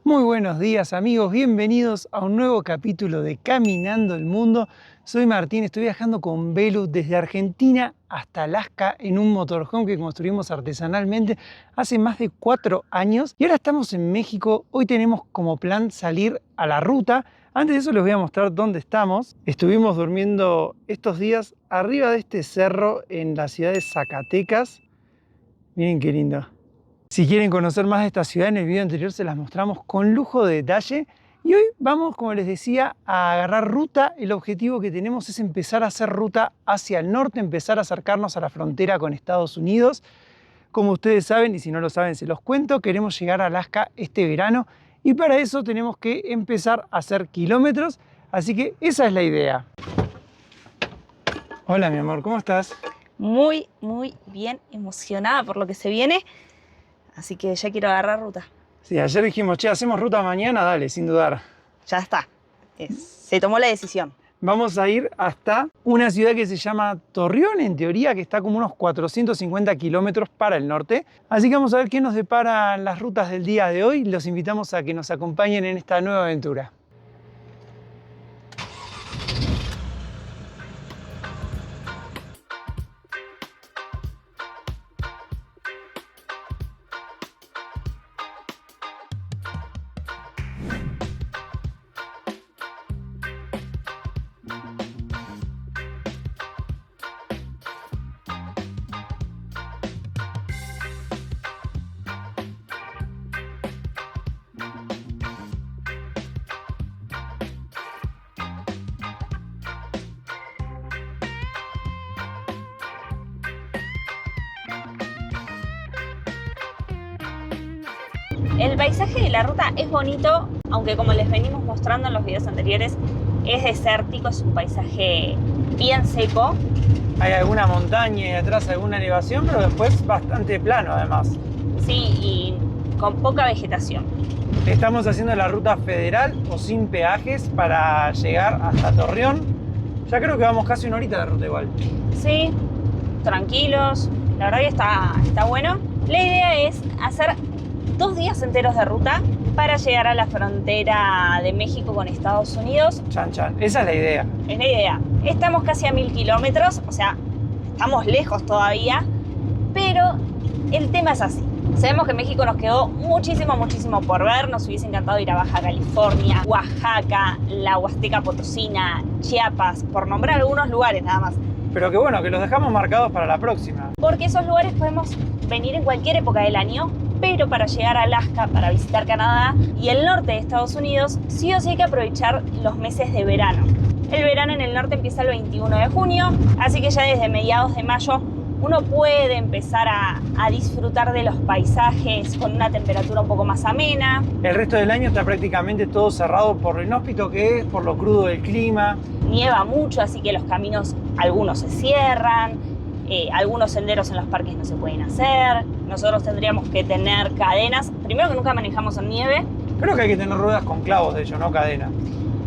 Muy buenos días amigos, bienvenidos a un nuevo capítulo de Caminando el Mundo. Soy Martín, estoy viajando con Belu desde Argentina hasta Alaska en un motorhome que construimos artesanalmente hace más de 4 años. Y ahora estamos en México, hoy tenemos como plan salir a la ruta. Antes de eso les voy a mostrar dónde estamos. Estuvimos durmiendo estos días arriba de este cerro en la ciudad de Zacatecas. Miren qué lindo. Si quieren conocer más de esta ciudad, en el video anterior se las mostramos con lujo de detalle. Y hoy vamos, como les decía, a agarrar ruta. El objetivo que tenemos es empezar a hacer ruta hacia el norte, empezar a acercarnos a la frontera con Estados Unidos. Como ustedes saben, y si no lo saben se los cuento, queremos llegar a Alaska este verano y para eso tenemos que empezar a hacer kilómetros. Así que esa es la idea. Hola mi amor, ¿cómo estás? Muy bien, emocionada por lo que se viene. Así que ya quiero agarrar ruta. Sí, ayer dijimos, che, hacemos ruta mañana, dale, sin dudar. Ya está. Se tomó la decisión. Vamos a ir hasta una ciudad que se llama Torreón, en teoría, que está como unos 450 kilómetros para el norte. Así que vamos a ver qué nos deparan las rutas del día de hoy. Los invitamos a que nos acompañen en esta nueva aventura. El paisaje de la ruta es bonito, aunque como les venimos mostrando en los videos anteriores, es desértico, es un paisaje bien seco. Hay alguna montaña y atrás alguna elevación, pero después bastante plano además. Sí, y con poca vegetación. Estamos haciendo la ruta federal o sin peajes para llegar hasta Torreón. Ya creo que vamos casi una horita de ruta igual. Sí, tranquilos, la verdad que está bueno. La idea es hacer 2 días enteros de ruta para llegar a la frontera de México con Estados Unidos. Chan, chan. Esa es la idea. Es la idea. Estamos casi a 1000 kilómetros, o sea, estamos lejos todavía, pero el tema es así. Sabemos que en México nos quedó muchísimo por ver. Nos hubiese encantado ir a Baja California, Oaxaca, la Huasteca Potosina, Chiapas, por nombrar algunos lugares nada más. Pero que bueno, que los dejamos marcados para la próxima. Porque esos lugares podemos venir en cualquier época del año, pero para llegar a Alaska, para visitar Canadá y el norte de Estados Unidos, sí o sí hay que aprovechar los meses de verano. El verano en el norte empieza el 21 de junio, así que ya desde mediados de mayo uno puede empezar a disfrutar de los paisajes con una temperatura un poco más amena. El resto del año está prácticamente todo cerrado por lo inhóspito que es, por lo crudo del clima. Nieva mucho, así que los caminos, algunos se cierran, algunos senderos en los parques no se pueden hacer. Nosotros tendríamos que tener cadenas. Primero que nunca manejamos en nieve. Creo que hay que tener ruedas con clavos de hecho, no cadena.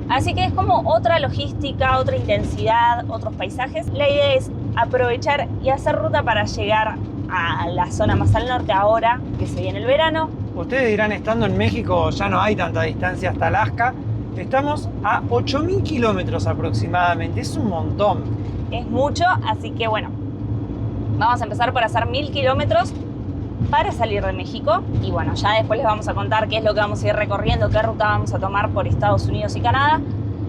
Así que es como otra logística, otra intensidad, otros paisajes. La idea es aprovechar y hacer ruta para llegar a la zona más al norte ahora que se viene el verano. Ustedes dirán, estando en México ya no hay tanta distancia hasta Alaska. Estamos a 8000 kilómetros aproximadamente, es un montón. Es mucho, así que bueno, vamos a empezar por hacer 1000 kilómetros para salir de México. Y bueno, ya después les vamos a contar qué es lo que vamos a ir recorriendo, qué ruta vamos a tomar por Estados Unidos y Canadá.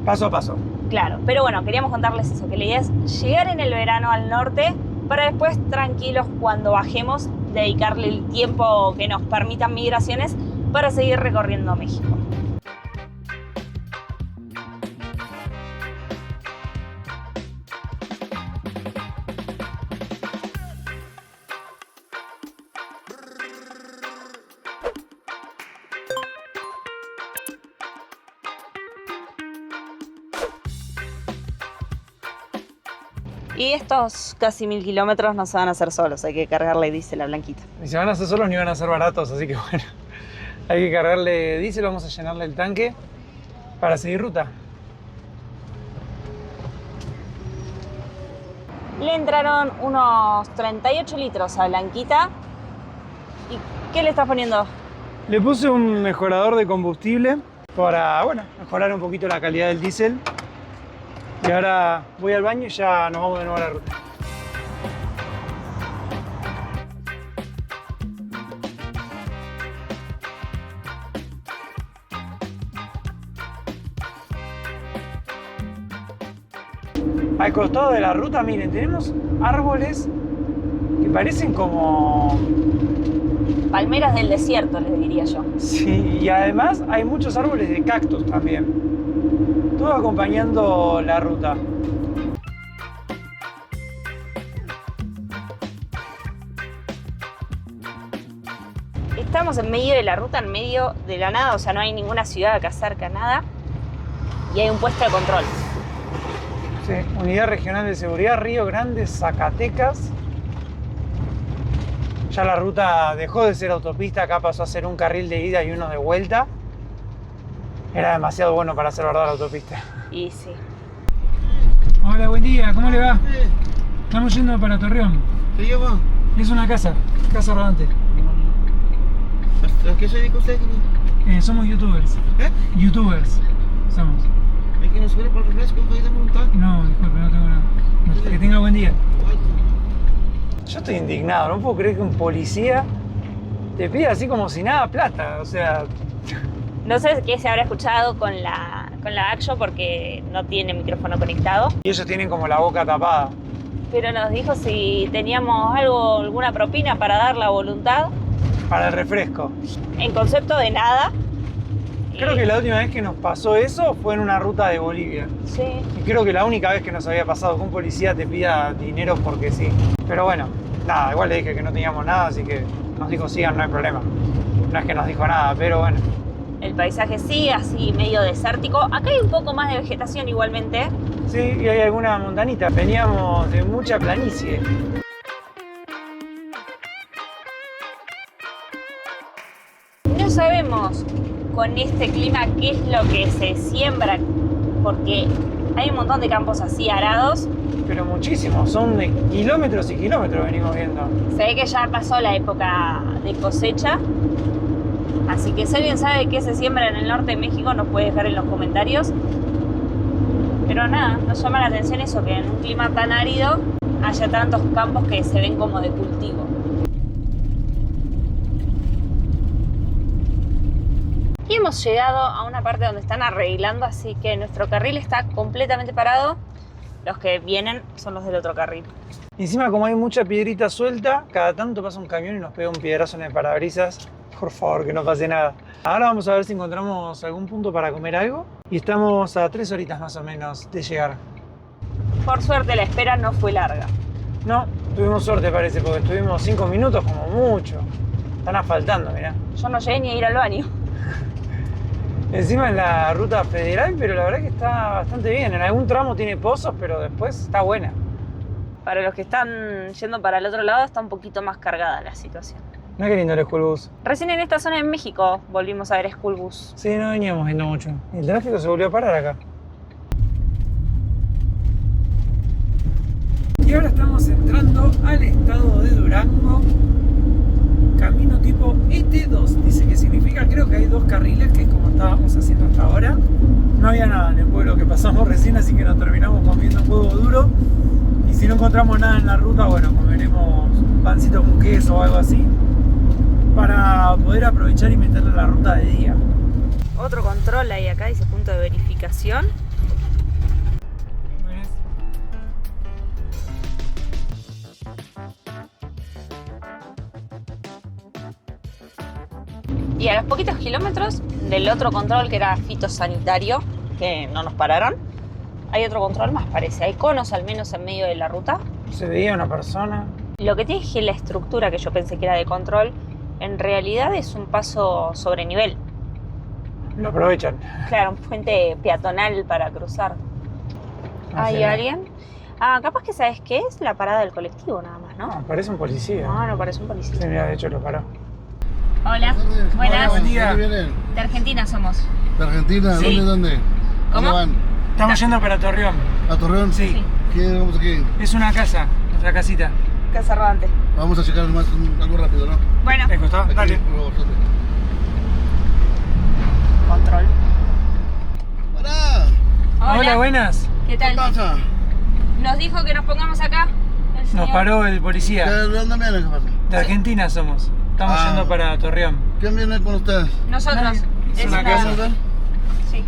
Paso a paso. Claro, pero bueno, queríamos contarles eso, que la idea es llegar en el verano al norte para después, tranquilos, cuando bajemos, dedicarle el tiempo que nos permitan migraciones para seguir recorriendo México. Y estos casi 1000 kilómetros no se van a hacer solos, hay que cargarle diésel a Blanquita. Y si van a hacer solos ni van a ser baratos, así que bueno, hay que cargarle diésel, vamos a llenarle el tanque para seguir ruta. Le entraron unos 38 litros a Blanquita. ¿Y qué le estás poniendo? Le puse un mejorador de combustible para, bueno, mejorar un poquito la calidad del diésel. Y ahora voy al baño y ya nos vamos de nuevo a la ruta. Al costado de la ruta, miren, tenemos árboles que parecen como... Palmeras del desierto, les diría yo. Sí, y además hay muchos árboles de cactus también. Todo acompañando la ruta. Estamos en medio de la ruta, en medio de la nada, o sea, no hay ninguna ciudad acá cerca, nada. Y hay un puesto de control. Sí, Unidad Regional de Seguridad, Río Grande, Zacatecas. Ya la ruta dejó de ser autopista, acá pasó a ser un carril de ida y uno de vuelta. Era demasiado bueno para ser verdad la autopista. Y sí. Hola, buen día, ¿cómo le va? Estamos yendo para Torreón. ¿Qué lleva? Es una casa rodante. ¿A qué se dedica usted? Somos youtubers. ¿Eh? Youtubers somos. ¿Hay que nos quiere para el refresco? ¿Hay de montar? No, disculpe, no tengo nada. Que tenga buen día. Yo estoy indignado, no puedo creer que un policía te pida así como si nada plata, o sea... No sé qué se habrá escuchado con la Action porque no tiene micrófono conectado. Y ellos tienen como la boca tapada. Pero nos dijo si teníamos alguna propina para dar la voluntad. Para el refresco. En concepto de nada. Creo que la última vez que nos pasó eso fue en una ruta de Bolivia. Sí. Y creo que la única vez que nos había pasado que un policía te pida dinero porque sí. Pero bueno, nada, igual le dije que no teníamos nada, así que nos dijo sigan, no hay problema. No es que nos dijo nada, pero bueno. El paisaje sigue así medio desértico. Acá hay un poco más de vegetación igualmente. Sí, y hay alguna montanita. Veníamos de mucha planicie. No sabemos con este clima qué es lo que se siembra, porque hay un montón de campos así arados. Pero muchísimos, son de kilómetros y kilómetros venimos viendo. Se ve que ya pasó la época de cosecha. Así que si alguien sabe qué se siembra en el norte de México, nos puede dejar en los comentarios. Pero nada, nos llama la atención eso, que en un clima tan árido haya tantos campos que se ven como de cultivo. Y hemos llegado a una parte donde están arreglando, así que nuestro carril está completamente parado. Los que vienen son los del otro carril. Y encima, como hay mucha piedrita suelta, cada tanto pasa un camión y nos pega un piedrazo en el parabrisas. Por favor, que no pase nada. Ahora vamos a ver si encontramos algún punto para comer algo. Y estamos a 3 horitas más o menos de llegar. Por suerte la espera no fue larga. No, tuvimos suerte parece, porque estuvimos 5 minutos como mucho. Están asfaltando, mirá. Yo no llegué ni a ir al baño. Encima en la ruta federal, pero la verdad que está bastante bien. En algún tramo tiene pozos, pero después está buena. Para los que están yendo para el otro lado está un poquito más cargada la situación. Mirá qué lindo el School Bus. Recién en esta zona en México volvimos a ver School Bus. Sí, no veníamos viendo mucho. Y el tráfico se volvió a parar acá. Y ahora estamos entrando al estado de Durango. Camino tipo ET2. Dice que significa, creo que hay 2 carriles, que es como estábamos haciendo hasta ahora. No había nada en el pueblo que pasamos recién, así que nos terminamos comiendo un huevo duro. Y si no encontramos nada en la ruta, bueno, comeremos un pancito con queso o algo así, para poder aprovechar y meterle la ruta de día. Otro control ahí acá, dice punto de verificación. Y a los poquitos kilómetros del otro control, que era fitosanitario, que no nos pararon, hay otro control más, parece. Hay conos al menos en medio de la ruta. Se veía una persona. Lo que tiene es que la estructura, que yo pensé que era de control, en realidad es un paso sobre nivel. Lo aprovechan. Claro, un puente peatonal para cruzar. ¿Hay sí, alguien? Ah, capaz que sabes qué es la parada del colectivo nada más, ¿no? No, parece un policía. No, no parece un policía. Sí, mira, de hecho lo paró. Hola, Buenas. buenas. Buen día. ¿Dónde vienen? De Argentina somos. ¿De Argentina? Sí. ¿Dónde? ¿Cómo? ¿Dónde van? Estamos yendo para Torreón. ¿A Torreón? Sí. ¿Qué vamos aquí? Es una casa, nuestra casita. Casa Rodante. Vamos a checar más algo rápido, ¿no? Bueno, ¿Te costó? Aquí, Dale. por favor, dale. Hola, buenas. ¿Qué ¿Qué tal? pasa? Nos dijo que nos pongamos acá. El señor. Nos paró el policía. ¿De dónde viene? ¿Qué pasa? De Argentina somos. Estamos Ah. yendo para Torreón. ¿Quién viene con ustedes? Nosotros. Nadie. Es una una- casa. ¿Quién es? Sí.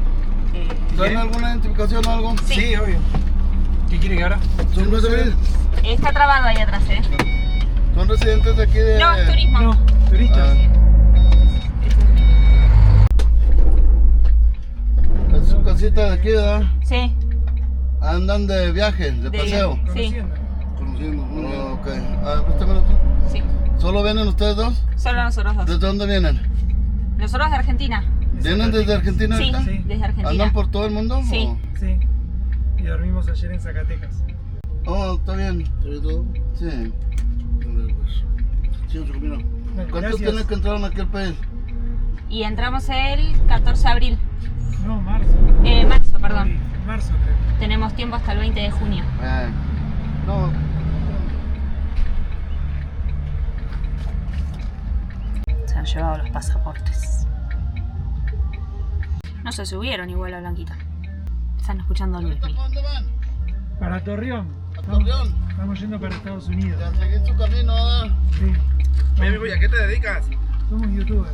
¿Tienen alguna identificación o algo? Sí. obvio. ¿Qué quiere que ahora? ¿Son residentes? Está trabado ahí atrás, ¿eh? ¿Son residentes de aquí de...? No, es turismo. No, turistas. Ah. Es su casita de aquí, ¿verdad? Sí. Andan de viaje, de paseo. Sí. Conociendo. Ok. Préstamelo tú. Sí. ¿Solo vienen ustedes dos? Solo nosotros dos. ¿Desde dónde vienen? Nosotros de Argentina. ¿Vienen desde Argentina Sí, ahorita? Sí. desde Argentina. ¿Andan por todo el mundo? Sí. o- Sí. Y dormimos ayer en Zacatecas. Oh, está bien. ¿Sobre todo? Sí. Sí, su camino. ¿Cuántos Gracias. tienen que entrar aquí al país? Y entramos el 14 de abril. No, marzo. Marzo, perdón. Marzo, creo. Tenemos tiempo hasta el 20 de junio. No. Se han llevado los pasaportes. No se subieron igual a Blanquita. Están escuchando a Luis. ¿A dónde van? Para Torreón. ¿A Torreón? Estamos yendo para Estados Unidos. Ya seguís su camino, ¿verdad? Sí. Oye, amigo, ¿y a qué te dedicas? Somos youtubers.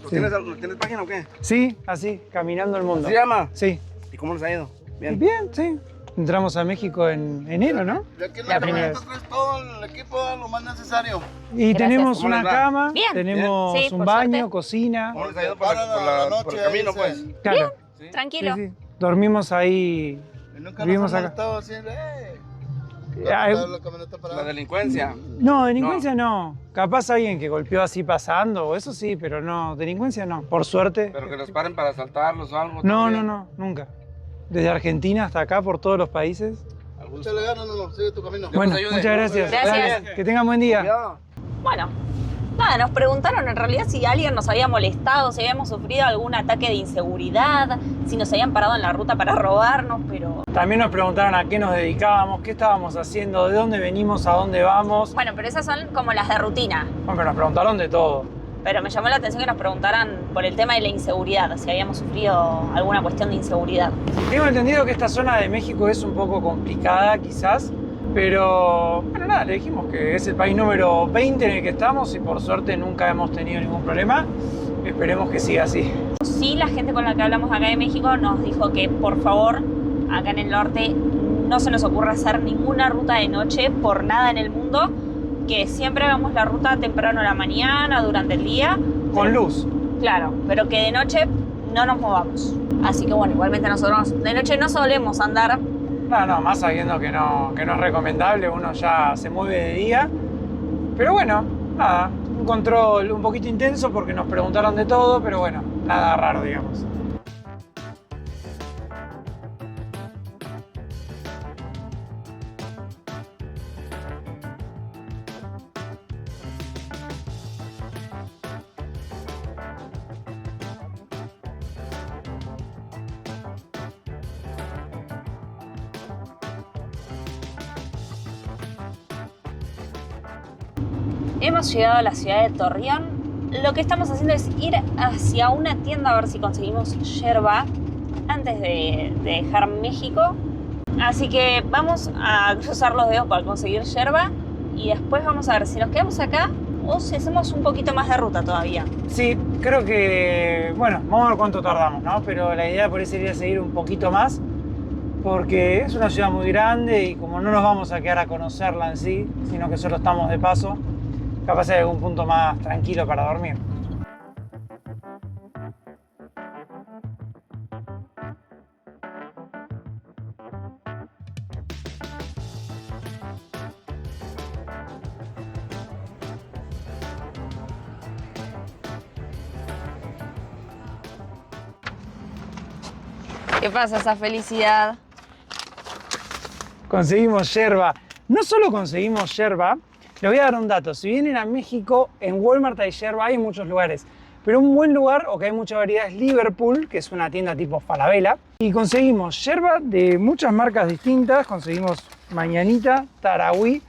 ¿Gusto? Sí. ¿Tienes página o qué? Sí, así, caminando el mundo. ¿Se llama? Sí. ¿Y cómo les ha ido? Bien. Bien, sí. Entramos a México en enero, ¿no? De aquí en La la primera camioneta traes todo el equipo, lo más necesario. Y Gracias. tenemos ¿Cómo una les va? cama, Bien. tenemos Bien. Sí, un por baño, suerte. cocina. ¿Cómo les ha ido por, Paran a la por noche, el camino, ahí pues? se- Claro. ¿Sí? Tranquilo. Sí, sí. Dormimos ahí. Y nunca Vivimos nos han acá. molestado así, Ay, la camioneta parada. La delincuencia. No, delincuencia no. Capaz alguien que golpeó así pasando, o eso sí, pero no, delincuencia no. Por suerte. Pero que los paren para asaltarlos o algo. No, ¿todo no, bien? no, nunca. Desde Argentina hasta acá, por todos los países. Al gusto. Échale ganas, no, sigue tu camino. Dios Bueno, nos ayude. muchas gracias. Gracias. Que tengan buen día. Cuidado. Bueno, nada, nos preguntaron en realidad si alguien nos había molestado, si habíamos sufrido algún ataque de inseguridad, si nos habían parado en la ruta para robarnos, pero... También nos preguntaron a qué nos dedicábamos, qué estábamos haciendo, de dónde venimos, a dónde vamos. Bueno, pero esas son como las de rutina. Bueno, pero nos preguntaron de todo. Pero me llamó la atención que nos preguntaran por el tema de la inseguridad, si habíamos sufrido alguna cuestión de inseguridad. Tengo entendido que esta zona de México es un poco complicada, quizás, pero bueno, nada, le dijimos que es el país número 20 en el que estamos y por suerte nunca hemos tenido ningún problema. Esperemos que siga así. Sí, la gente con la que hablamos acá de México nos dijo que por favor, acá en el norte, no se nos ocurra hacer ninguna ruta de noche por nada en el mundo, que siempre hagamos la ruta temprano a la mañana, durante el día. Con luz. Claro, pero que de noche no nos movamos. Así que bueno, igualmente nosotros de noche no solemos andar. No, más sabiendo que no es recomendable, uno ya se mueve de día. Pero bueno, nada, un control un poquito intenso porque nos preguntaron de todo, pero bueno, nada raro, digamos. Hemos llegado a la ciudad de Torreón. Lo que estamos haciendo es ir hacia una tienda a ver si conseguimos yerba antes de dejar México. Así que vamos a cruzar los dedos para conseguir yerba y después vamos a ver si nos quedamos acá o si hacemos un poquito más de ruta todavía. Sí, creo que, bueno, vamos a ver cuánto tardamos, ¿no? Pero la idea por eso sería seguir un poquito más, porque es una ciudad muy grande y como no nos vamos a quedar a conocerla en sí, sino que solo estamos de paso, capaz hay algún punto más tranquilo para dormir. ¿Qué pasa esa felicidad? Conseguimos yerba. No solo conseguimos yerba, les voy a dar un dato. Si vienen a México, en Walmart hay yerba, hay en muchos lugares. Pero un buen lugar, o que hay mucha variedad, es Liverpool, que es una tienda tipo Falabella. Y conseguimos yerba de muchas marcas distintas. Conseguimos Mañanita, Tarahui.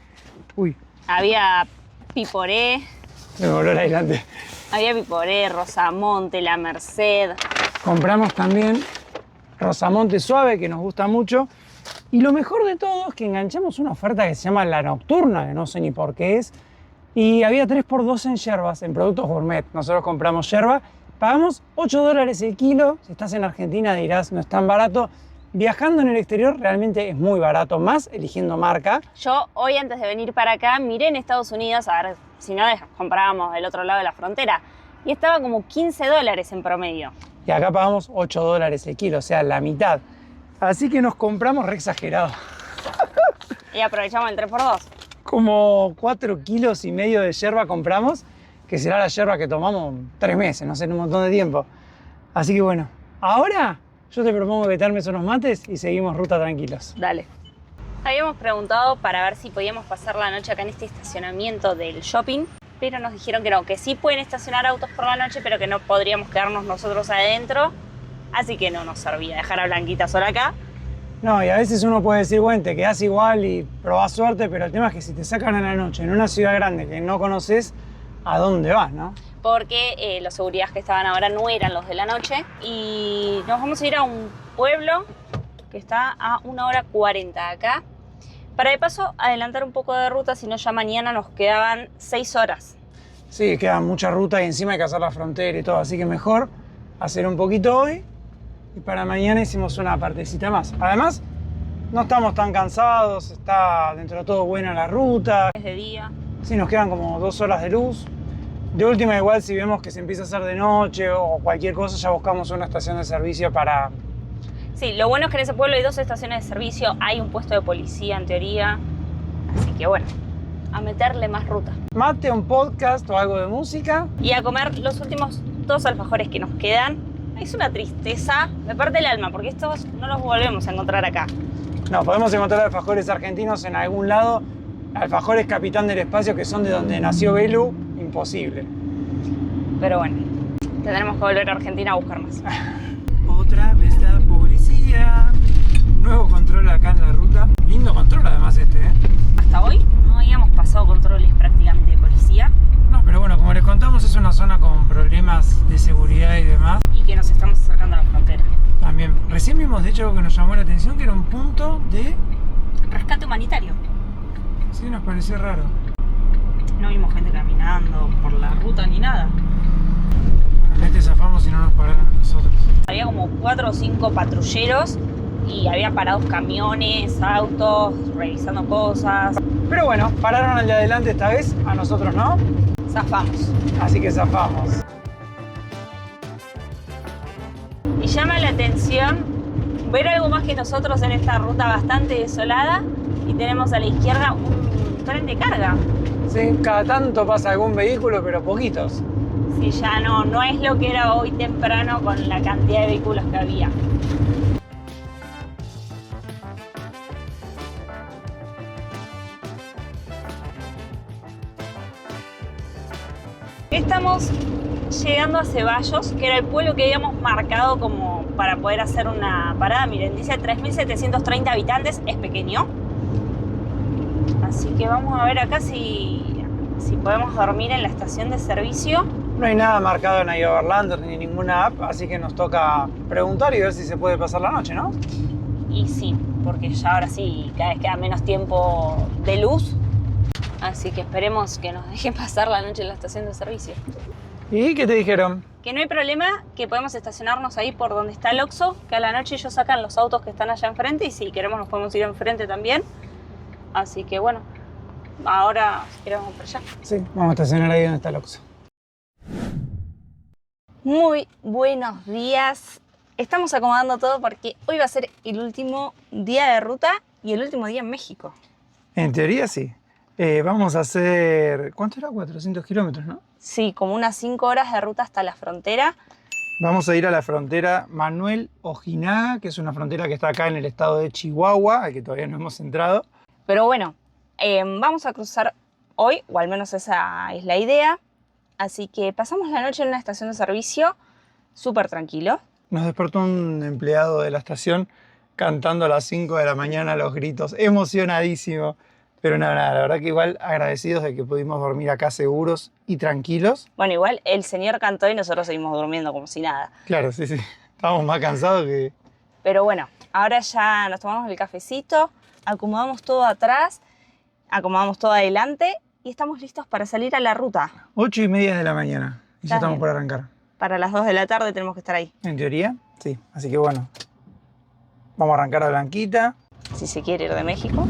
Uy, Había Piporé, me voló el adelante. había Piporé, Rosamonte, La Merced. Compramos también Rosamonte suave, que nos gusta mucho. Y lo mejor de todo es que enganchamos una oferta que se llama La Nocturna, que no sé ni por qué es. Y había 3x2 en yerbas, en productos gourmet. Nosotros compramos yerba, pagamos $8 el kilo. Si estás en Argentina dirás, no es tan barato. Viajando en el exterior realmente es muy barato, más eligiendo marca. Yo hoy antes de venir para acá miré en Estados Unidos a ver si no comprábamos del otro lado de la frontera y estaba como $15 en promedio. Y acá pagamos $8 el kilo, o sea, la mitad. Así que nos compramos re exagerado. Y aprovechamos el 3x2. Como 4,5 kilos de yerba compramos, que será la yerba que tomamos 3 meses, no sé, en un montón de tiempo. Así que bueno, ahora yo te propongo que te armes unos mates y seguimos ruta tranquilos. Dale. Habíamos preguntado para ver si podíamos pasar la noche acá en este estacionamiento del shopping, pero nos dijeron que no, que sí pueden estacionar autos por la noche, pero que no podríamos quedarnos nosotros adentro. Así que no nos servía dejar a Blanquita sola acá. No, y a veces uno puede decir, bueno, te quedás igual y probás suerte, pero el tema es que si te sacan a la noche en una ciudad grande que no conoces, ¿a dónde vas, no? Porque los seguridades que estaban ahora no eran los de la noche y nos vamos a ir a un pueblo que está a 1:40 de acá. Para de paso adelantar un poco de ruta, si no ya mañana nos quedaban 6 horas. Sí, queda mucha ruta y encima hay que hacer la frontera y todo, así que mejor hacer un poquito hoy y para mañana hicimos una partecita más. Además, no estamos tan cansados, está dentro de todo buena la ruta. Es de día. Sí, nos quedan como 2 horas de luz. De última, igual si vemos que se empieza a hacer de noche o cualquier cosa, ya buscamos una estación de servicio para... Sí, lo bueno es que en ese pueblo hay 2 estaciones de servicio, hay un puesto de policía en teoría, así que bueno, a meterle más ruta. Mate, un podcast o algo de música. Y a comer los últimos 2 alfajores que nos quedan. Es una tristeza, me parte el alma, porque estos no los volvemos a encontrar acá. No, podemos encontrar alfajores argentinos en algún lado. Alfajores Capitán del Espacio, que son de donde nació Belu, imposible. Pero bueno, tendremos que volver a Argentina a buscar más. Otra vez la policía. Nuevo control acá en la ruta. Lindo control además este, ¿eh? Hasta hoy no habíamos pasado controles prácticamente de policía. No, pero bueno, como les contamos, es una zona con problemas de seguridad y demás. Y que nos estamos acercando a la frontera. También, recién vimos de hecho algo que nos llamó la atención, que era un punto de... Rescate humanitario. Sí, nos pareció raro. No vimos gente caminando por la ruta ni nada. Bueno, en este zafamos y no nos pararon a nosotros. Había como 4 o 5 patrulleros y había parados camiones, autos, revisando cosas. Pero bueno, pararon al de adelante esta vez, a nosotros no. Zafamos. Así que zafamos. Y llama la atención ver algo más que nosotros en esta ruta bastante desolada y tenemos a la izquierda un tren de carga. Sí, cada tanto pasa algún vehículo, pero poquitos. Sí, ya no es lo que era hoy temprano con la cantidad de vehículos que había. Estamos llegando a Ceballos, que era el pueblo que habíamos marcado como para poder hacer una parada. Miren, dice 3.730 habitantes, es pequeño. Así que vamos a ver acá si podemos dormir en la estación de servicio. No hay nada marcado en iOverlander ni ninguna app, así que nos toca preguntar y ver si se puede pasar la noche, ¿no? Y sí, porque ya ahora sí, cada vez queda menos tiempo de luz. Así que esperemos que nos dejen pasar la noche en la estación de servicio. ¿Y qué te dijeron? Que no hay problema, que podemos estacionarnos ahí por donde está el Oxxo, que a la noche ellos sacan los autos que están allá enfrente y si queremos nos podemos ir enfrente también. Así que bueno, ahora si queremos para allá. Sí, vamos a estacionar ahí donde está el Oxxo. Muy buenos días. Estamos acomodando todo porque hoy va a ser el último día de ruta y el último día en México. En teoría sí. Vamos a hacer... ¿Cuánto era? 400 kilómetros, ¿no? Sí, como unas 5 horas de ruta hasta la frontera. Vamos a ir a la frontera Manuel Ojinaga, que es una frontera que está acá en el estado de Chihuahua, al que todavía no hemos entrado. Pero bueno, vamos a cruzar hoy, o al menos esa es la idea. Así que pasamos la noche en una estación de servicio súper tranquilo. Nos despertó un empleado de la estación cantando a las 5 de la mañana a los gritos, emocionadísimo. Pero nada, la verdad que igual agradecidos de que pudimos dormir acá seguros y tranquilos. Bueno, igual el señor cantó y nosotros seguimos durmiendo como si nada. Claro, sí, sí. Estábamos más cansados que... Pero bueno, ahora ya nos tomamos el cafecito, acomodamos todo atrás, acomodamos todo adelante y estamos listos para salir a la ruta. 8:30 de la mañana y ya Está estamos bien. por arrancar. Para las 2 de la tarde tenemos que estar ahí. En teoría, sí. Así que bueno, vamos a arrancar a Blanquita. Si se quiere ir de México.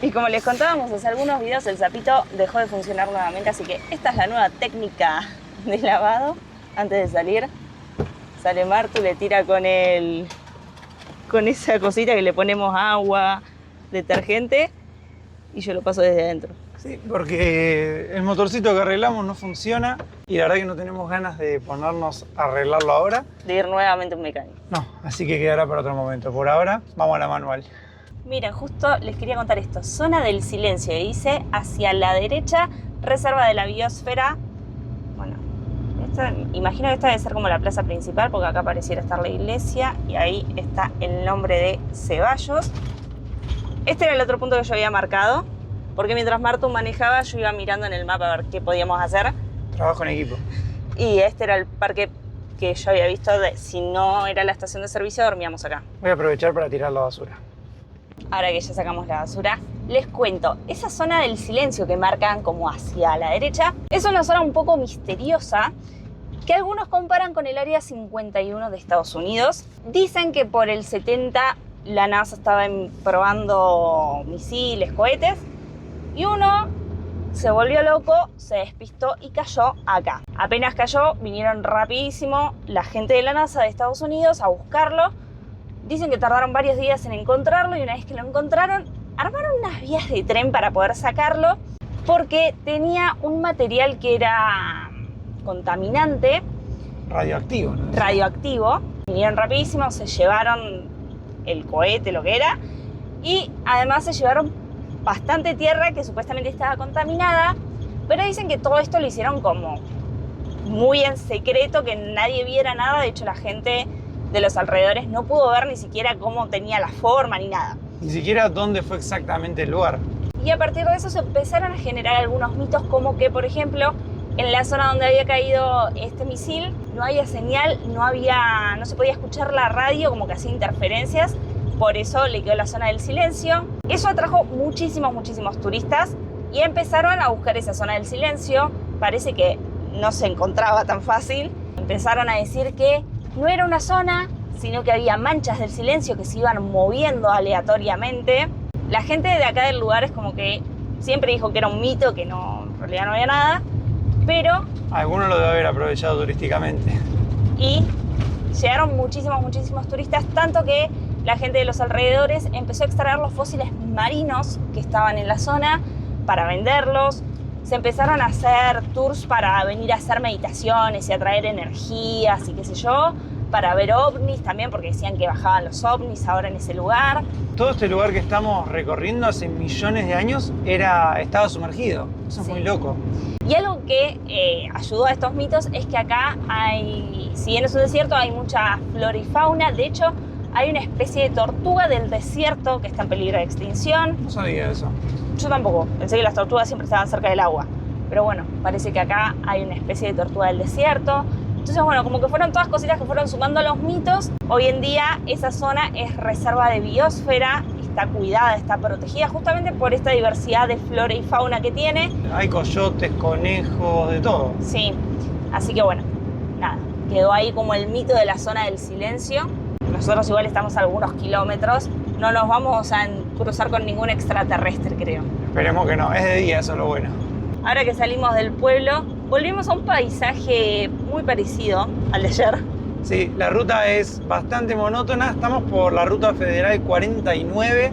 Y como les contábamos hace algunos videos, el sapito dejó de funcionar nuevamente, así que esta es la nueva técnica de lavado. Antes de salir, sale Martu, le tira con esa cosita que le ponemos agua, detergente, y yo lo paso desde adentro. Sí, porque el motorcito que arreglamos no funciona y la verdad que no tenemos ganas de ponernos a arreglarlo ahora. De ir nuevamente a un mecánico. No, así que quedará para otro momento. Por ahora, vamos a la manual. Miren, justo les quería contar esto. Zona del silencio, dice hacia la derecha, reserva de la biosfera. Bueno, imagino que esta debe ser como la plaza principal, porque acá pareciera estar la iglesia y ahí está el nombre de Ceballos. Este era el otro punto que yo había marcado, porque mientras Martu manejaba yo iba mirando en el mapa a ver qué podíamos hacer. Trabajo en equipo. Y este era el parque que yo había visto, si no era la estación de servicio dormíamos acá. Voy a aprovechar para tirar la basura. Ahora que ya sacamos la basura, les cuento, esa zona del silencio que marcan como hacia la derecha es una zona un poco misteriosa que algunos comparan con el Área 51 de Estados Unidos. Dicen que por el 70 la NASA estaba probando misiles, cohetes, y uno se volvió loco, se despistó y cayó acá. Apenas cayó, vinieron rapidísimo la gente de la NASA de Estados Unidos a buscarlo. Dicen que tardaron varios días en encontrarlo y una vez que lo encontraron, armaron unas vías de tren para poder sacarlo porque tenía un material que era contaminante, Radioactivo, ¿no? radioactivo. Vinieron rapidísimo, se llevaron el cohete, lo que era, y además se llevaron bastante tierra que supuestamente estaba contaminada, pero dicen que todo esto lo hicieron como muy en secreto, que nadie viera nada. De hecho, la gente de los alrededores no pudo ver ni siquiera cómo tenía la forma ni nada. Ni siquiera dónde fue exactamente el lugar. Y a partir de eso se empezaron a generar algunos mitos, como que, por ejemplo, en la zona donde había caído este misil no había señal, no se podía escuchar la radio, como que hacía interferencias, por eso le quedó la zona del silencio. Eso atrajo muchísimos turistas y empezaron a buscar esa zona del silencio. Parece que no se encontraba tan fácil. Empezaron a decir que no era una zona, sino que había manchas del silencio que se iban moviendo aleatoriamente. La gente de acá del lugar es como que siempre dijo que era un mito, que no, en realidad no había nada, pero... Alguno lo debe haber aprovechado turísticamente. Y llegaron muchísimos turistas, tanto que la gente de los alrededores empezó a extraer los fósiles marinos que estaban en la zona para venderlos. Se empezaron a hacer tours para venir a hacer meditaciones y a traer energías y qué sé yo, para ver ovnis también, porque decían que bajaban los ovnis ahora en ese lugar. Todo este lugar que estamos recorriendo hace millones de años estaba sumergido. Eso es Sí. muy loco. Y algo que ayudó a estos mitos es que acá si bien es un desierto, hay mucha flora y fauna. De hecho, hay una especie de tortuga del desierto que está en peligro de extinción. No sabía eso. Yo tampoco, pensé que las tortugas siempre estaban cerca del agua. Pero bueno, parece que acá hay una especie de tortuga del desierto. Entonces, bueno, como que fueron todas cositas que fueron sumando a los mitos. Hoy en día esa zona es reserva de biosfera, está cuidada, está protegida justamente por esta diversidad de flora y fauna que tiene. Hay coyotes, conejos, de todo. Sí, así que bueno, nada, quedó ahí como el mito de la zona del silencio. Nosotros igual estamos a algunos kilómetros, no nos vamos a cruzar con ningún extraterrestre, creo. Esperemos que no, es de día, eso es lo bueno. Ahora que salimos del pueblo, volvimos a un paisaje muy parecido al de ayer. Sí, la ruta es bastante monótona, estamos por la ruta federal 49.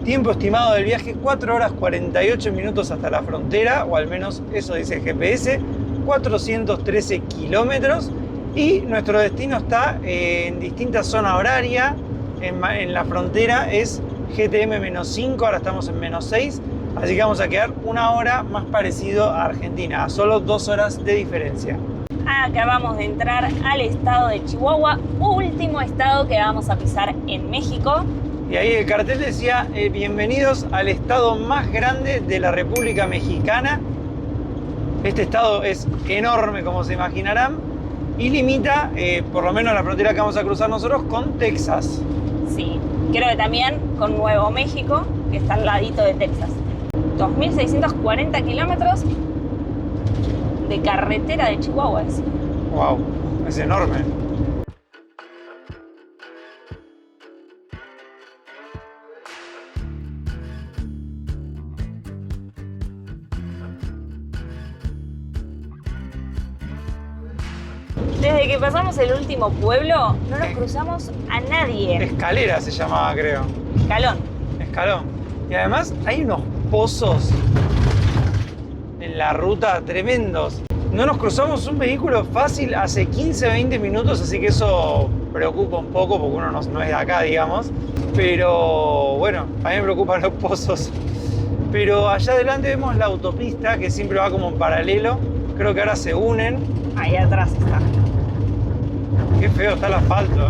Tiempo estimado del viaje, 4 horas 48 minutos hasta la frontera, o al menos eso dice el GPS, 413 kilómetros. Y nuestro destino está en distintas zonas horarias. En la frontera es GTM-5, ahora estamos en -6. Así que vamos a quedar una hora más parecido a Argentina, a solo 2 horas de diferencia. Acabamos de entrar al estado de Chihuahua, último estado que vamos a pisar en México. Y ahí el cartel decía, bienvenidos al estado más grande de la República Mexicana. Este estado es enorme, como se imaginarán. y limita, por lo menos la frontera que vamos a cruzar nosotros, con Texas. Sí, creo que también con Nuevo México, que está al ladito de Texas. 2.640 kilómetros de carretera de Chihuahua. Wow, es enorme. Desde que pasamos el último pueblo, no nos cruzamos a nadie. Escalera se llamaba, creo. Escalón. Escalón. Y además hay unos pozos en la ruta tremendos. No nos cruzamos un vehículo fácil hace 15-20 minutos, así que eso preocupa un poco porque uno no es de acá, digamos. Pero bueno, a mí me preocupan los pozos. Pero allá adelante vemos la autopista que siempre va como en paralelo. Creo que ahora se unen. Ahí atrás está. Qué feo está el asfalto, ¿eh?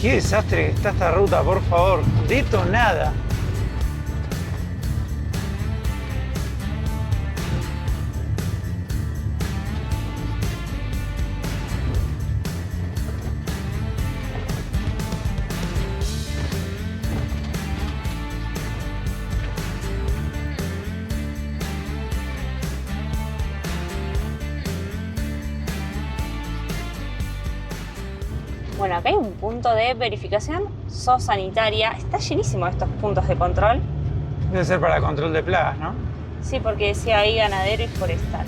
Qué desastre que está esta ruta, por favor. Detonada. Bueno, acá hay un punto de verificación zoosanitaria. Está llenísimo de estos puntos de control. Debe ser para control de plagas, ¿no? Sí, porque decía ahí ganadero y forestal.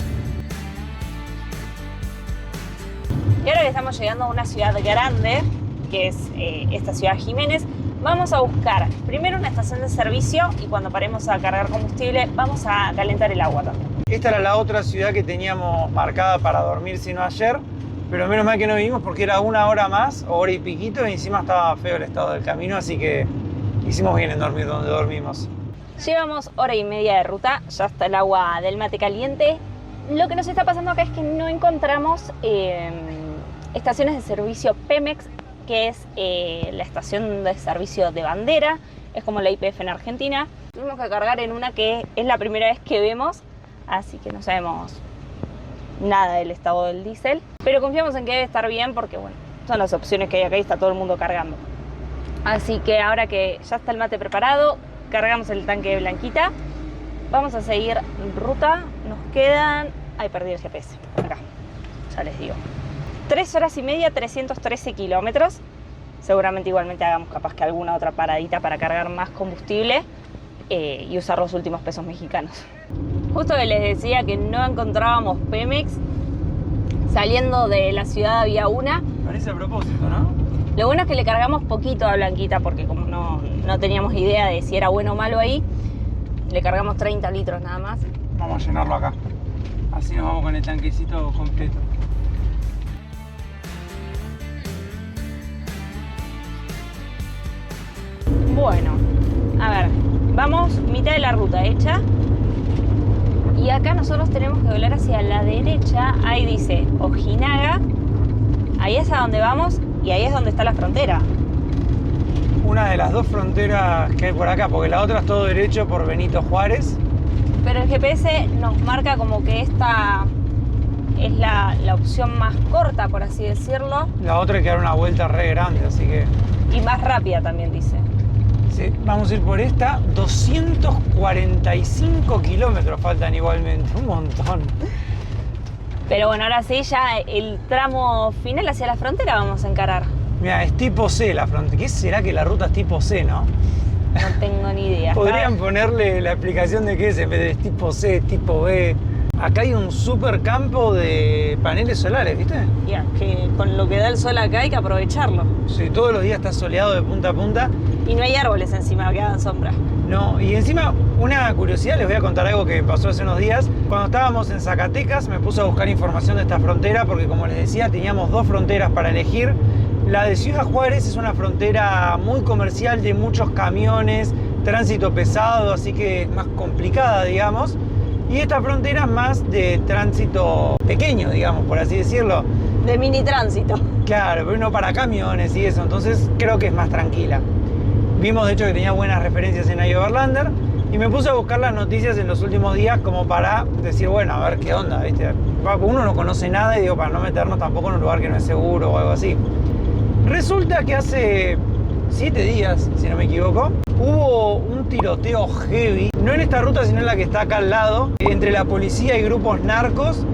Y ahora que estamos llegando a una ciudad grande, que es esta ciudad Jiménez, vamos a buscar primero una estación de servicio y cuando paremos a cargar combustible vamos a calentar el agua también. Esta era la otra ciudad que teníamos marcada para dormir, sino ayer. Pero menos mal que no vinimos porque era una hora más, hora y piquito, y encima estaba feo el estado del camino, así que hicimos bien en dormir donde dormimos. Llevamos hora y media de ruta, ya está el agua del mate caliente. Lo que nos está pasando acá es que no encontramos estaciones de servicio Pemex, que es la estación de servicio de bandera, es como la YPF en Argentina. Tuvimos que cargar en una que es la primera vez que vemos, así que no sabemos nada del estado del diésel, pero confiamos en que debe estar bien porque bueno, son las opciones que hay acá y está todo el mundo cargando. Así que ahora que ya está el mate preparado, cargamos el tanque de Blanquita, vamos a seguir ruta, nos quedan... Ay, perdí el GPS, acá, ya les digo. 3 horas y media, 313 kilómetros. Seguramente igualmente hagamos capaz que alguna otra paradita para cargar más combustible y usar los últimos pesos mexicanos. Justo que les decía que no encontrábamos Pemex, saliendo de la ciudad había una. Parece a propósito, ¿no? Lo bueno es que le cargamos poquito a Blanquita porque como no teníamos idea de si era bueno o malo ahí, le cargamos 30 litros nada más. Vamos a llenarlo acá. Así nos vamos con el tanquecito completo. Bueno, a ver, vamos mitad de la ruta hecha. Y acá nosotros tenemos que volar hacia la derecha. Ahí dice Ojinaga. Ahí es a donde vamos y ahí es donde está la frontera. Una de las dos fronteras que hay por acá, porque la otra es todo derecho por Benito Juárez. Pero el GPS nos marca como que esta es la opción más corta, por así decirlo. La otra hay que dar una vuelta re grande, así que... Y más rápida también dice. Sí, vamos a ir por esta. 245 kilómetros faltan igualmente, un montón. Pero bueno, ahora sí, ya el tramo final hacia la frontera vamos a encarar. Mira, es tipo C la frontera. ¿Qué será que la ruta es tipo C, no? No tengo ni idea. Podrían ponerle la explicación de qué es, en vez de tipo C, tipo B. Acá hay un super campo de paneles solares, ¿viste? Ya, que con lo que da el sol acá hay que aprovecharlo. Sí, todos los días está soleado de punta a punta. Y no hay árboles encima que hagan sombra. No, y encima, una curiosidad, les voy a contar algo que pasó hace unos días. Cuando estábamos en Zacatecas me puse a buscar información de esta frontera porque, como les decía, teníamos dos fronteras para elegir. La de Ciudad Juárez es una frontera muy comercial de muchos camiones, tránsito pesado, así que es más complicada, digamos. Y esta frontera es más de tránsito pequeño, digamos, por así decirlo. De mini tránsito. Claro, pero no para camiones y eso, entonces creo que es más tranquila. Vimos de hecho que tenía buenas referencias en iOverlander y me puse a buscar las noticias en los últimos días como para decir, bueno, a ver qué onda, ¿viste? Uno no conoce nada y digo, para no meternos tampoco en un lugar que no es seguro o algo así. Resulta que hace 7 días, si no me equivoco, hubo un tiroteo heavy, no en esta ruta sino en la que está acá al lado, entre la policía y grupos narcos.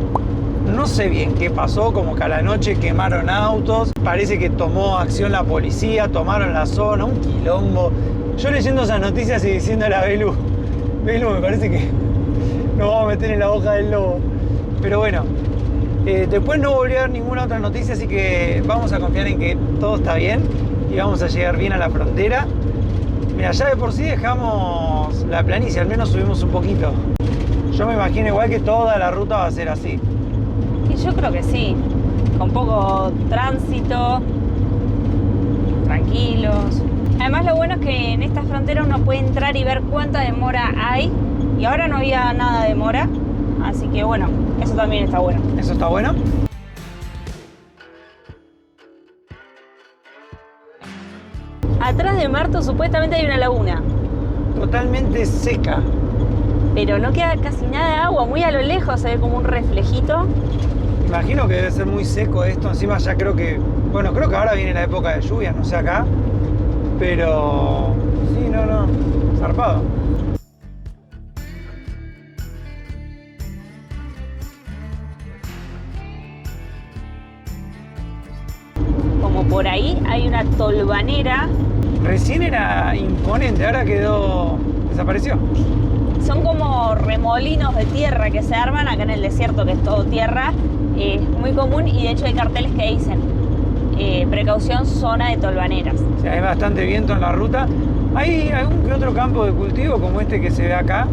No sé bien qué pasó, como que a la noche quemaron autos, parece que tomó acción la policía, tomaron la zona, un quilombo. Yo leyendo esas noticias y diciéndole a Belu, me parece que nos vamos a meter en la boca del lobo. Pero bueno, después no volví a ver ninguna otra noticia, así que vamos a confiar en que todo está bien y vamos a llegar bien a la frontera. Mira, ya de por sí dejamos la planicie, al menos subimos un poquito. Yo me imagino igual que toda la ruta va a ser así. Y yo creo que sí, con poco tránsito, tranquilos. Además lo bueno es que en esta frontera uno puede entrar y ver cuánta demora hay. Y ahora no había nada de demora, así que bueno, eso también está bueno. ¿Eso está bueno? Atrás de Marto supuestamente hay una laguna, Totalmente seca. pero no queda casi nada de agua, muy a lo lejos se ve como un reflejito. Imagino que debe ser muy seco esto, encima ya creo que ahora viene la época de lluvias, no sé acá, pero sí, no, zarpado. Como por ahí hay una tolvanera. Recién era imponente, ahora desapareció. Son como remolinos de tierra que se arman acá en el desierto, que es todo tierra. Es muy común y de hecho hay carteles que dicen precaución, zona de tolvaneras. O sea, hay bastante viento en la ruta. Hay algún que otro campo de cultivo como este que se ve acá,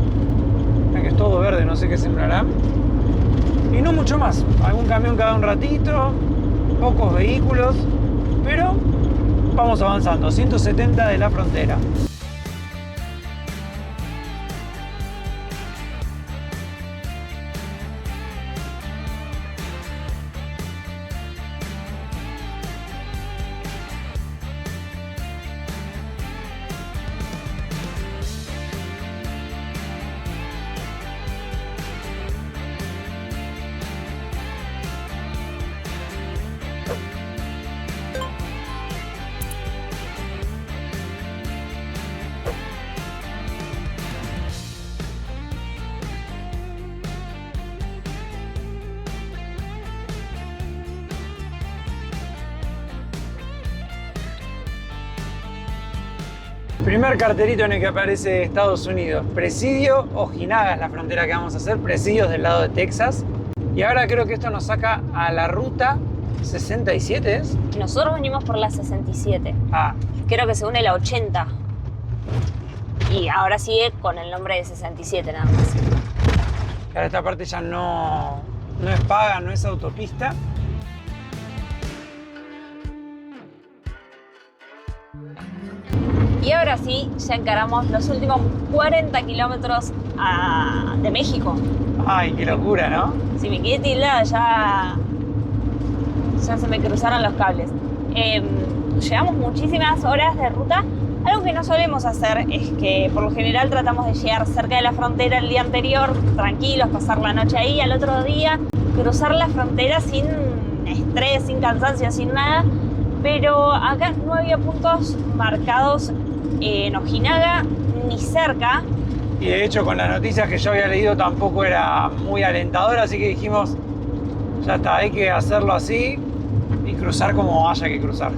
que es todo verde, no sé qué sembrará. Y no mucho más. Algún camión cada un ratito, pocos vehículos, pero vamos avanzando. 170 de la frontera. Primer carterito en el que aparece Estados Unidos. Presidio Ojinaga es la frontera que vamos a hacer. Presidios del lado de Texas. Y ahora creo que esto nos saca a la ruta 67, ¿es? Nosotros venimos por la 67. Ah, Creo que se une la 80. Y ahora sigue con el nombre de 67 nada más. ahora esta parte ya no es paga, no es autopista. Y ahora sí, ya encaramos los últimos 40 kilómetros de México. Ay, qué locura, ¿no? Si me quedé tildada ya se me cruzaron los cables. Llevamos muchísimas horas de ruta. Algo que no solemos hacer es que por lo general tratamos de llegar cerca de la frontera el día anterior, tranquilos, pasar la noche ahí, al otro día cruzar la frontera sin estrés, sin cansancio, sin nada. Pero acá no había puntos marcados en Ojinaga ni cerca. Y de hecho con las noticias que yo había leído tampoco era muy alentador, así que dijimos, ya está, hay que hacerlo así y cruzar como haya que cruzar.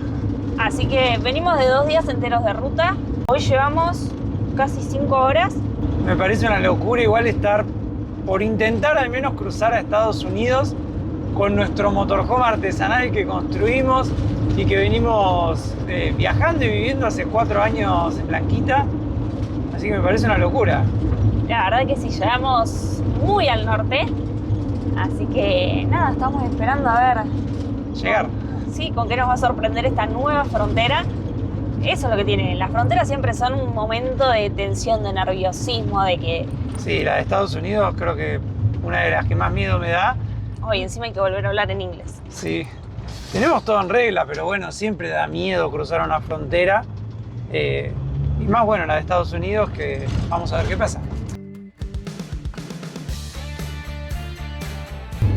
Así que venimos de 2 días enteros de ruta. Hoy llevamos casi 5 horas. Me parece una locura igual estar por intentar al menos cruzar a Estados Unidos con nuestro motorhome artesanal que construimos y que venimos viajando y viviendo hace 4 años en Blanquita. Así que me parece una locura. La verdad que sí, llegamos muy al norte. Así que nada, estamos esperando a ver Llegar. sí, con qué nos va a sorprender esta nueva frontera. eso es lo que tiene. Las fronteras siempre son un momento de tensión, de nerviosismo, de que... Sí, la de Estados Unidos creo que una de las que más miedo me da. Hoy encima hay que volver a hablar en inglés. Sí. Tenemos todo en regla, pero bueno, siempre da miedo cruzar una frontera. Y más bueno la de Estados Unidos, que vamos a ver qué pasa.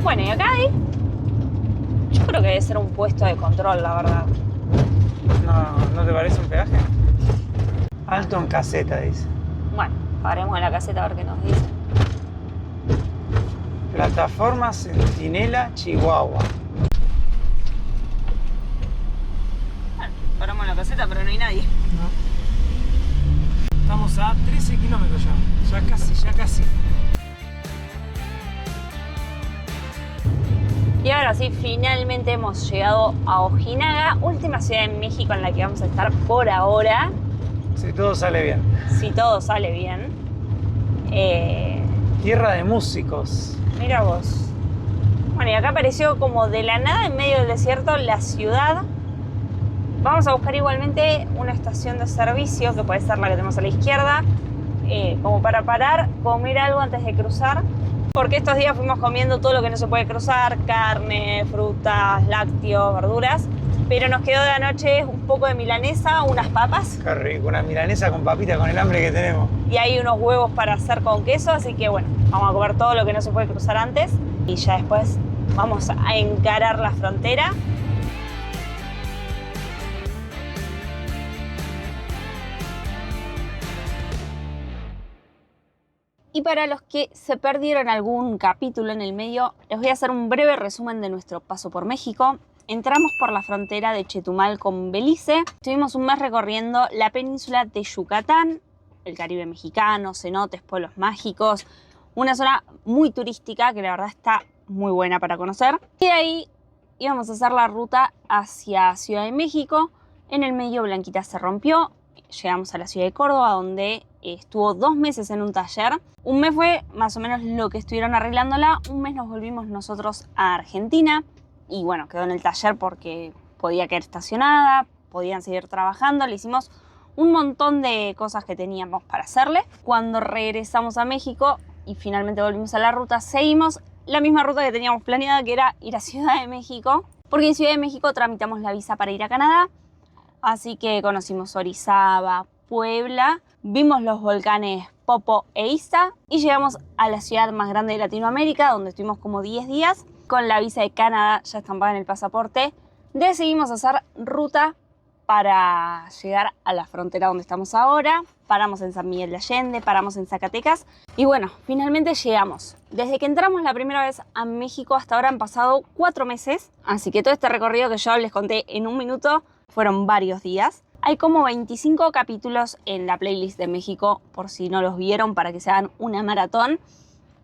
Bueno, y acá hay... Yo creo que debe ser un puesto de control, la verdad. ¿No te parece un peaje? Alto en caseta, dice. Bueno, paremos en la caseta a ver qué nos dice. Plataforma Centinela, Chihuahua. Bueno, paramos en la caseta, pero no hay nadie. Estamos a 13 kilómetros ya. Ya casi. Y ahora sí, finalmente hemos llegado a Ojinaga, última ciudad de México en la que vamos a estar por ahora. Si todo sale bien. Si todo sale bien. Tierra de músicos. Mira vos. Bueno, y acá apareció como de la nada, en medio del desierto, la ciudad. Vamos a buscar igualmente una estación de servicio, que puede ser la que tenemos a la izquierda, como para parar, comer algo antes de cruzar. Porque estos días fuimos comiendo todo lo que no se puede cruzar, carne, frutas, lácteos, verduras. Pero nos quedó de anoche un poco de milanesa, unas papas. Qué rico, una milanesa con papita con el hambre que tenemos. Y hay unos huevos para hacer con queso, así que bueno, vamos a comer todo lo que no se puede cruzar antes. Y ya después vamos a encarar la frontera. Y para los que se perdieron algún capítulo en el medio, les voy a hacer un breve resumen de nuestro paso por México. Entramos por la frontera de Chetumal con Belice. Estuvimos un mes recorriendo la península de Yucatán, el Caribe mexicano, cenotes, pueblos mágicos. Una zona muy turística que la verdad está muy buena para conocer. Y de ahí íbamos a hacer la ruta hacia Ciudad de México. En el medio Blanquita se rompió. Llegamos a la ciudad de Córdoba, donde estuvo 2 meses en un taller. Un mes fue más o menos lo que estuvieron arreglándola. Un mes nos volvimos nosotros a Argentina. Y bueno, quedó en el taller porque podía quedar estacionada, podían seguir trabajando. Le hicimos un montón de cosas que teníamos para hacerle. Cuando regresamos a México y finalmente volvimos a la ruta, seguimos la misma ruta que teníamos planeada, que era ir a Ciudad de México. Porque en Ciudad de México tramitamos la visa para ir a Canadá. Así que conocimos Orizaba, Puebla, vimos los volcanes Popo e Ixta y llegamos a la ciudad más grande de Latinoamérica, donde estuvimos como 10 días. Con la visa de Canadá ya estampada en el pasaporte, decidimos hacer ruta para llegar a la frontera donde estamos ahora. Paramos en San Miguel de Allende, paramos en Zacatecas y bueno, finalmente llegamos. Desde que entramos la primera vez a México hasta ahora han pasado 4 meses, así que todo este recorrido que yo les conté en un minuto fueron varios días. Hay como 25 capítulos en la playlist de México, por si no los vieron, para que se hagan una maratón.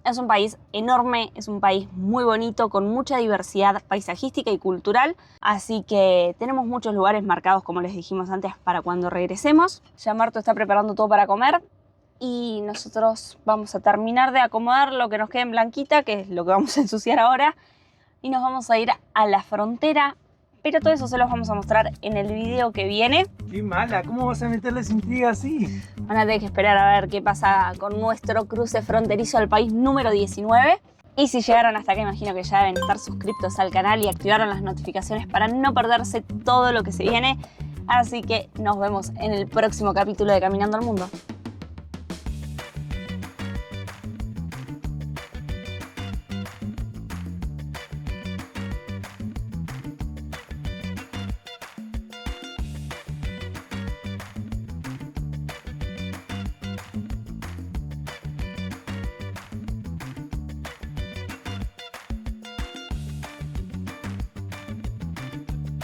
Es un país enorme, es un país muy bonito, con mucha diversidad paisajística y cultural. Así que tenemos muchos lugares marcados, como les dijimos antes, para cuando regresemos. Ya Marto está preparando todo para comer. Y nosotros vamos a terminar de acomodar lo que nos quede en Blanquita, que es lo que vamos a ensuciar ahora. Y nos vamos a ir a la frontera. Pero todo eso se los vamos a mostrar en el video que viene. Qué mala, ¿cómo vas a meterles intriga así? Van a tener que esperar a ver qué pasa con nuestro cruce fronterizo al país número 19. Y si llegaron hasta acá, imagino que ya deben estar suscriptos al canal y activaron las notificaciones para no perderse todo lo que se viene. Así que nos vemos en el próximo capítulo de Caminando al Mundo.